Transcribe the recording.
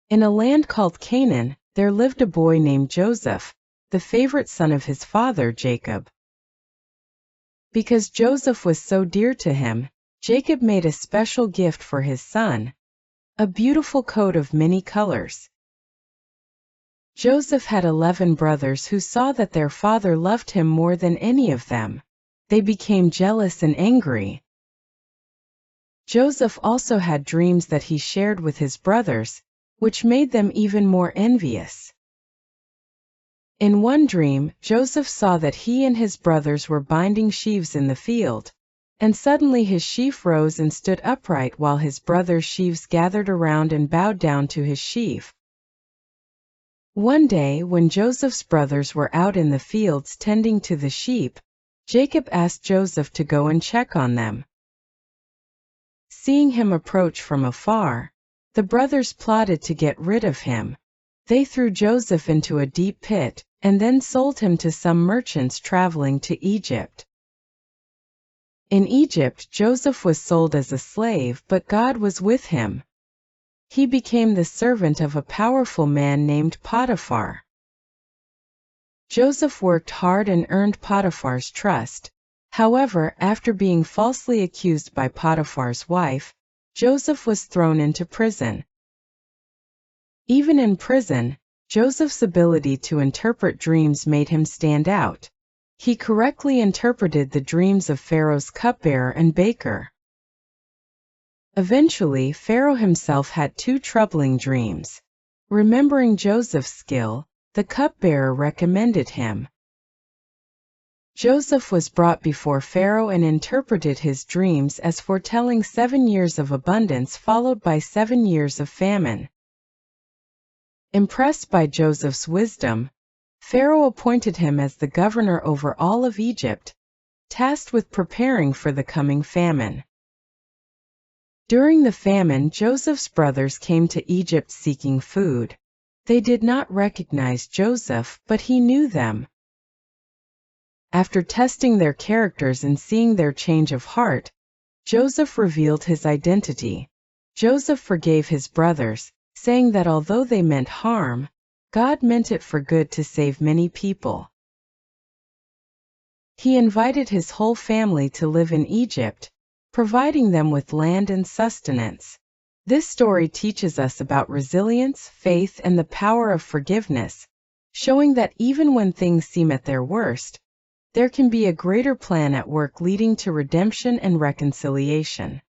In a land called Canaan, there lived a boy named Joseph, the favorite son of his father Jacob. Because Joseph was so dear to him, Jacob made a special gift for his son, a beautiful coat of many colors. Joseph had 11 brothers who saw that their father loved him more than any of them. They became jealous and angry. Joseph also had dreams that he shared with his brothers, which made them even more envious. In one dream, Joseph saw that he and his brothers were binding sheaves in the field, and suddenly his sheaf rose and stood upright while his brothers' sheaves gathered around and bowed down to his sheaf. One day, when Joseph's brothers were out in the fields tending to the sheep, Jacob asked Joseph to go and check on them. Seeing him approach from afar, the brothers plotted to get rid of him. They threw Joseph into a deep pit, and then sold him to some merchants traveling to Egypt. In Egypt, Joseph was sold as a slave, but God was with him. He became the servant of a powerful man named Potiphar. Joseph worked hard and earned Potiphar's trust. However, after being falsely accused by Potiphar's wife, Joseph was thrown into prison. Even in prison, Joseph's ability to interpret dreams made him stand out. He correctly interpreted the dreams of Pharaoh's cupbearer and baker. Eventually, Pharaoh himself had 2 troubling dreams. Remembering Joseph's skill, the cupbearer recommended him. Joseph was brought before Pharaoh and interpreted his dreams as foretelling 7 years of abundance followed by 7 years of famine. Impressed by Joseph's wisdom, Pharaoh appointed him as the governor over all of Egypt, tasked with preparing for the coming famine. During the famine, Joseph's brothers came to Egypt seeking food. They did not recognize Joseph, but he knew them. After testing their characters and seeing their change of heart, Joseph revealed his identity. Joseph forgave his brothers, saying that although they meant harm, God meant it for good to save many people. He invited his whole family to live in Egypt, providing them with land and sustenance. This story teaches us about resilience, faith, and the power of forgiveness, showing that even when things seem at their worst, there can be a greater plan at work leading to redemption and reconciliation.